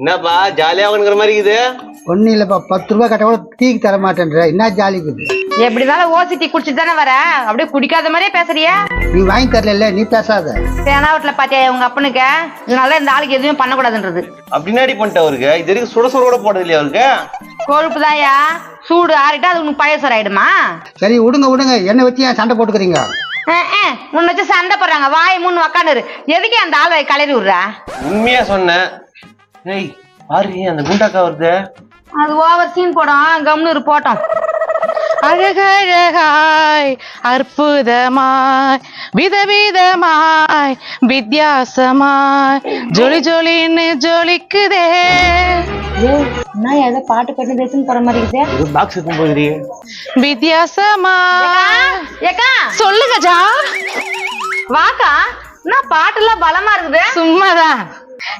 என்னப்பா ஜாலியா உனக்குற மாதிரி இருக்குது? ஒன்னும் இல்லப்பா, 10 ரூபாய் கட்ட கூட டீக்கு தர மாட்டேன்ற. என்ன ஜாலி இருக்குது? எப்படினாலும் ஓசி டீ குடிச்சிட்டு தானே வர, அப்படியே குடிக்காத மாதிரியே பேசுறியா? நீ வாங்கி தரல, நீ பேசாத. தேனாவட்டில பாத்தியா உங்க அப்பனுக்கு? இதனால இந்த ஆளுக்கு எதுவுமே பண்ணக்கூடாதுன்றது. அப்படின்னாடி பண்ணிட்ட அவருக்கு. இது வரைக்கும் சுட சுட கூட போடுறது இல்லையா அவருக்கு? கொழுப்பு தான்யா, சூடு ஆறிட்டா அது உனக்கு பயசர் ஆயிடுமா? சரி விடுங்க, என்ன வச்சு ஏன் சண்டை போட்டுக்கிறீங்க? உன்னை வச்சு சண்டை போடுறாங்க. வாய் மூணு உக்காந்துரு. எதுக்கு அந்த ஆளை கிளறி விடுற? உண்மையா சொன்னேன். ஏய் பாரு, அந்த குண்டாக்கா வருது. அது ஓவர் சீன் போடும், கம்னூர் போட்டோம். அழகழகாய் அற்புதமாய் விதவிதமாய் வித்தியாசமாய் ஜொலி ஜொலின்னு ஜொலிக்குதே. என்ன ஏதோ பாட்டு பாட்டு தேசம் போற மாதிரி இருக்குது. ஒரு பாக்ஸ் இருக்கும் போகுது. வித்தியாசமாய் ஏக்கா சொல்லுங்கஜா. வாக்கா, என்ன பாட்டுலாம் பலமா இருக்குது. சும்மாதான்.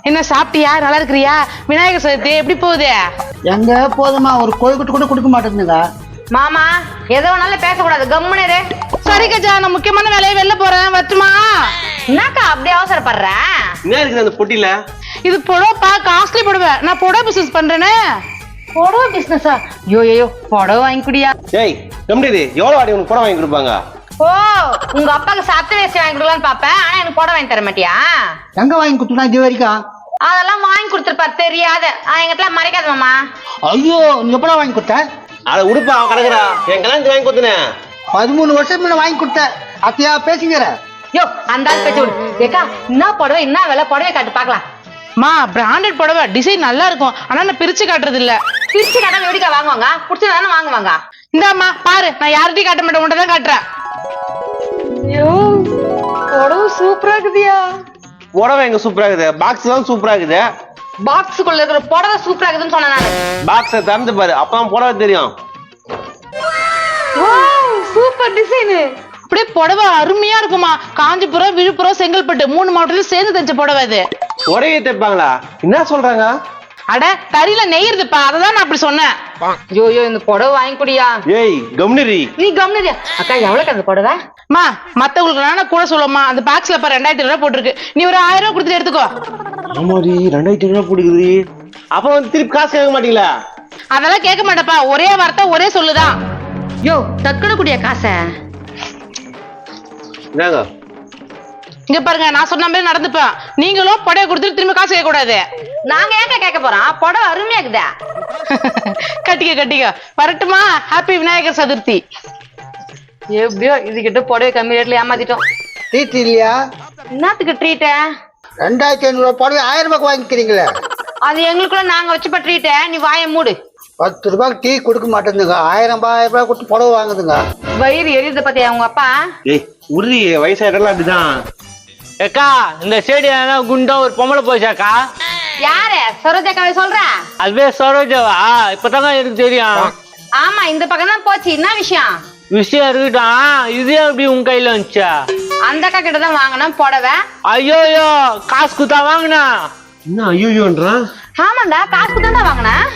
என்ன சாப்பிட்டியா? நல்லா இருக்கிறியா? விநாயகர் சதுர்த்தி எப்படி போகுது? எங்க போதுமா, ஒரு கோழிக்குட்டு கூட கொடுக்க மாட்டேங்குதுங்க. மாமா எதோ வேணாலும் பேசக்கூடாது, கம்முனரு. சரி கஜா, நான் முக்கியமான வேலையை வெளில போறேன், வரட்டுமா? என்னக்கா அப்படியே அவசரப்படுற? என்ன இருக்குது அந்த பொட்டியில? இது புடவைப்பா, காஸ்ட்லி புடவை. நான் புடவை பிசினஸ் பண்றேன்னு. புடவை பிசினஸா? யோ புடவை வாங்கி குடியா. ஏய் கம்மிடி, எவ்வளவு வாடி உனக்கு புடவை வாங்கி கொடுப்பாங்க? ஓ, உங்க அப்பாக்கு சத்து வேஷ்டி வாங்கி கொடுக்கலான்னு பாப்பேன், ஆனா எனக்கு புடவை வாங்கி தர மாட்டியா? எங்க வாங்கி கொடுத்துனா இது வரைக்கும்? அதெல்லாம் வாங்கி கொடுத்துருப்பா, தெரியாத. எங்கிட்ட மறைக்காத மாமா. ஐயோ, நீ எப்படா வாங்கி கொடுத்த? அதை உடுப்பா, அவன் கிடக்குறா. என் கல்யாணத்துக்கு வாங்கி கொடுத்தனேன். 13 வருஷம் முன்ன வாங்கி கொடுத்த. அத்தையா பேசுங்கிற? யோ அந்த ஆள் பேச்சு விடு. ஏக்கா என்ன புடவை, என்ன விலை? புடவை காட்டு பாக்கலாம். மா, பிராண்டட் புடவை, டிசைன் நல்லா இருக்கும். ஆனா நான் பிரிச்சு காட்டுறது இல்ல. பிரிச்சு காட்டாம எப்படிக்கா வாங்குவாங்க? பிடிச்சதானே வாங்குவாங்க. இந்தாம்மா பாரு, நான் யார்கிட்டயும் காட்ட மாட்டேன், உன்கிட்ட தான் காட்டுறேன். ஐயோ, புடவை சூப்பரா இருக்குதியா. புடவை எங்க சூப்பரா இருக்குது? பாக்ஸ் தான் சூப்பரா இருக்குது. பாக்ஸுக்குள்ள இருக்கிற புடவை சூப்பரா இருக்குதுன்னு சொன்னேன் நானு. பாக்ஸை திறந்து பாரு, அப்பதான் புடவை தெரியும். Super design. அப்படியே புடவை அருமையா இருக்குமா. காஞ்சிபுரம், விழுப்புரம், செங்கல்பட்டு 3 மாவட்டத்துல சேர்ந்து தச்ச புடவை அது. உடையை தைப்பாங்களா? என்ன சொல்றாங்க? அட, கறியில நெய்யறதுப்பா, அததான் நான் அப்படி சொன்னேன். யோ இந்த புடவை வாங்கி குடியா. ஏய் கம்னிரி, நீ கம்னிரியா? அக்கா எவ்வளவு அந்த புடவை? மா, மத்தவங்களுக்கு நான் கூட சொல்லுமா, அந்த பாக்ஸ்ல 2000 ரூபாய் போட்டிருக்கு. நீ ஒரு 1000 ரூபாய் கொடுத்துட்டு எடுத்துக்கோ. ஆமாடி, 2000 ரூபாய் போடுக்குது. அப்ப வந்து திருப்பி காசு கேட்க மாட்டீங்களா? அதெல்லாம் கேட்க மாட்டேப்பா, ஒரே வார்த்தை ஒரே சொல்லுதான். யோ டக்குனு குடியா காசை. என்னங்க இங்க பாருங்க, நான் சொன்ன மாதிரி நடந்துப்பேன். நீங்களும் புடவை கொடுத்துட்டு திரும்ப காசு கேட்க கூடாது. நாங்க ஏங்க கேட்க போறோம்? புடவை அருமையா இருக்குதா. கட்டிக்க. வரட்டுமா? ஹாப்பி விநாயகர் சதுர்த்தி. எப்படியோ இதுகிட்ட புடவை கம்மி ரேட்ல ஏமாத்திட்டோம். ட்ரீட் இல்லையா? என்னத்துக்கு ட்ரீட்ட? 2500 ரூபாய் புடவை 1000 ரூபாய்க்கு வாங்கிக்கிறீங்களே. அது எங்களுக்குள்ள நாங்க வச்சுப்ப ட்ரீட்ட. நீ வாயை மூடு. 10 ரூபாய்க்கு டீ கொடுக்க மாட்டேங்குதுங்க. 1000 ரூபாய் கொடுத்து புடவை வாங்குதுங்க. வயிறு எரியுது பாத்தியா உங்க அப்பா? ஏய் உருளி, வயசாயிடலாம் அப்படிதான். ஏக்கா, இந்த ஸ்டேடிய குண்டா ஒரு பொம்பளை போச்சாக்கா? யாரு? சரோஜாக்காவை சொல்ற? அதுவே சரோஜாவா? இப்பதாங்க எனக்கு தெரியும். ஆமா, இந்த பக்கம் தான் போச்சு. என்ன விஷயம்? விஷயம் இருக்கட்டும், இது எப்படி உன் கையில வந்துச்சா? அந்த அக்கா கிட்ட தான் வாங்கினேன் புடவை. ஐயோ காசு குத்தா வாங்கினா? என்ன ஐயோன்றான்? ஆமாண்டா, காசு குத்தா வாங்கினேன்.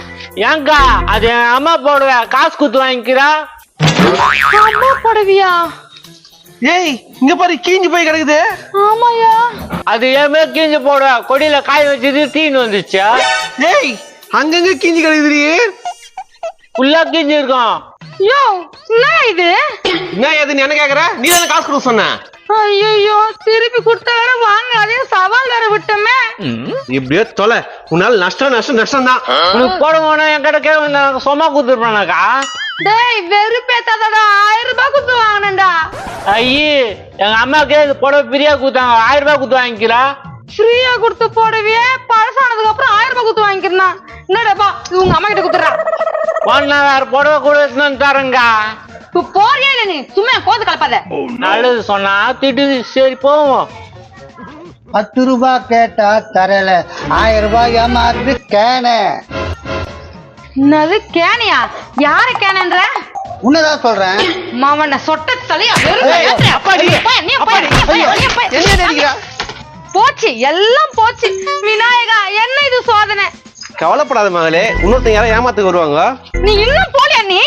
ஏங்கா, அது என் அம்மா போடுவ, காசு குத்து வாங்கிக்கிறா. அம்மா புடவையா? ஏய் இங்க பாரு, கீஞ்சு போய் கிடக்குது. ஆமாயா. அது ஏமே கீஞ்சு போடுவ, கொடியில காய் வச்சது தீன்னு வந்துச்சா? ஏய் அங்கங்க கீஞ்சு கிடக்குது. ஃபுல்லா கீஞ்சு இருக்கும். யோ, என்ன இது? என்ன ஏதுன்னு என்ன கேக்குற? நீ தானே காசு கொடுக்க சொன்ன. ஐயோ, திருப்பி கொடுத்த வேற வாங்க, அதே சவால் வேற விட்டோமே. இப்படியே தொலை, உன்னால நஷ்டம் தான். உனக்கு போடுவோம்னா என் கிட்ட கேட்க சும்மா குத்துருப்பானாக்கா? டேய், வெறுப்பேத்தாதடா. 1000 ரூபாய் கொடுத்து வாங்கினேன்டா. ஐயே, எங்க அம்மாக்கே புடவை பிரியா குத்தாங்க, 1000 ரூபாய் குத்து வாங்கிக்கிறா. ஃப்ரீயா கொடுத்த புடவையே பழசானதுக்கு அப்புறம் 1000 ரூபாய் கொடுத்து வாங்கிக்கிறேன். என்னடாப்பா, உங்க அம்மா கிட்ட குத்துறா. ஒன்னா வேற புடவை கூட தரங்க. இப்ப போறியா இல்ல? நீ சும்மா கோது கலப்பாத. நல்லது சொன்னா திட்டு. சரி போவோம். 10 ரூபாய் கேட்டா தரல. 1000 ரூபாய் ஏமாறுது கேன. என்னது கேனியா? யாரு கேனன்ற? உன்னதான் சொல்றேன். மாமன்ன சொட்ட தலையா. போச்சு, எல்லாம் போச்சு. விநாயகா, என்ன இது சோதனை? கவலைப்படாத மகளே, இன்னொருத்தங்க யாரும் ஏமாத்துக்கு வருவாங்க. நீ இன்னும் போலியா? நீ